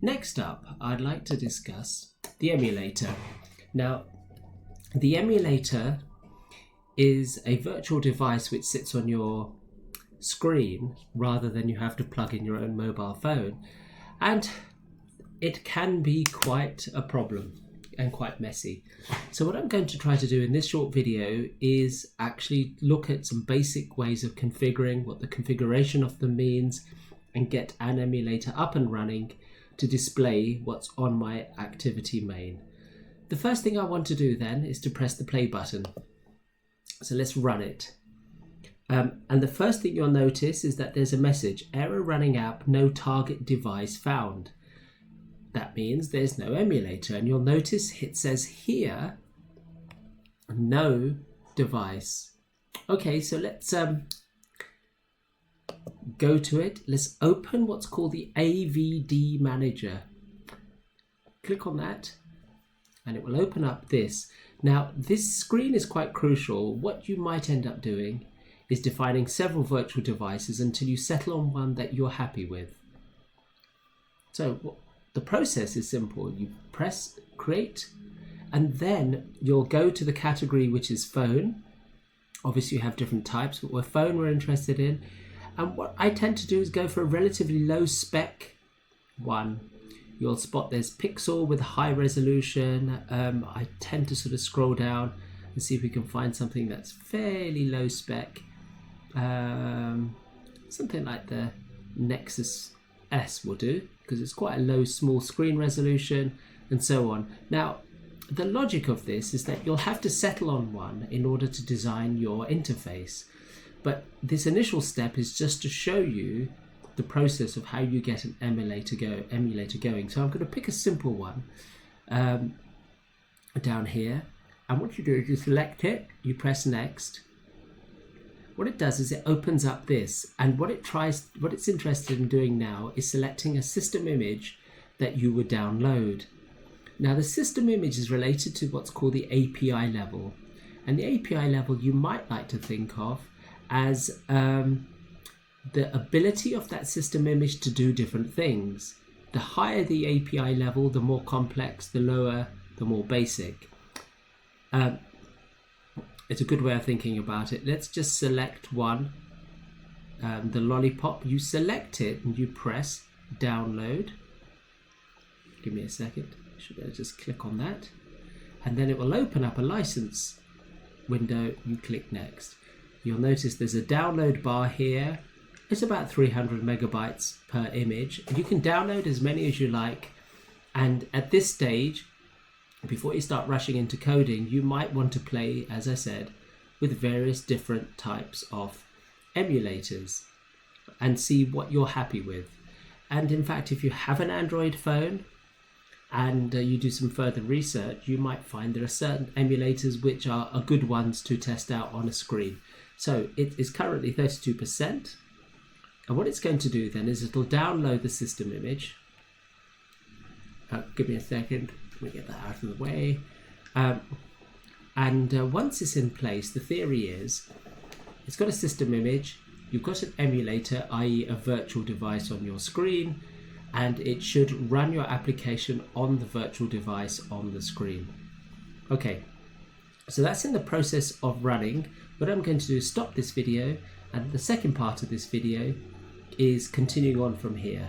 Next up, I'd like to discuss the emulator. Now, the emulator is a virtual device which sits on your screen rather than you have to plug in your own mobile phone, and it can be quite a problem and quite messy. So what I'm going to try to do in this short video is actually look at some basic ways of configuring, what the configuration of them means, and get an emulator up and running to display what's on my activity main. The first thing I want to do then is to press the play button. So let's run it. And the first thing you'll notice is that there's a message, error running app, no target device found. That means there's no emulator, and you'll notice it says here, no device. Okay, so let's go to it. Let's open what's called the AVD manager. Click on that and it will open up this. Now this screen is quite crucial. What you might end up doing is defining several virtual devices until you settle on one that you're happy with. So the process is simple. You press create and then you'll go to the category which is phone. Obviously you have different types, but with phone we're interested in. And what I tend to do is go for a relatively low spec one. You'll spot there's Pixel with high resolution. I tend to sort of scroll down and see if we can find something that's fairly low spec. Something like the Nexus S will do, because it's quite a low small screen resolution and so on. Now, the logic of this is that you'll have to settle on one in order to design your interface. But this initial step is just to show you the process of how you get an emulator going. So I'm going to pick a simple one down here. And what you do is you select it, you press next. What it does is it opens up this, and what it's interested in doing now is selecting a system image that you would download. Now the system image is related to what's called the API level, and the API level you might like to think of as the ability of that system image to do different things. The higher the API level, the more complex; the lower, the more basic. It's a good way of thinking about it. Let's just select one, the lollipop. You select it and you press download. Give me a second. Should I just click on that? And then it will open up a license window. You click next. You'll notice there's a download bar here. It's about 300 megabytes per image. You can download as many as you like. And at this stage, before you start rushing into coding, you might want to play, as I said, with various different types of emulators and see what you're happy with. And in fact, if you have an Android phone and you do some further research, you might find there are certain emulators which are good ones to test out on a screen. So it is currently 32%. And what it's going to do then is it'll download the system image. Give me a second. Let me get that out of the way. Once it's in place, the theory is it's got a system image, you've got an emulator, i.e. a virtual device on your screen, and it should run your application on the virtual device on the screen. Okay, so that's in the process of running. What I'm going to do is stop this video, and the second part of this video is continuing on from here.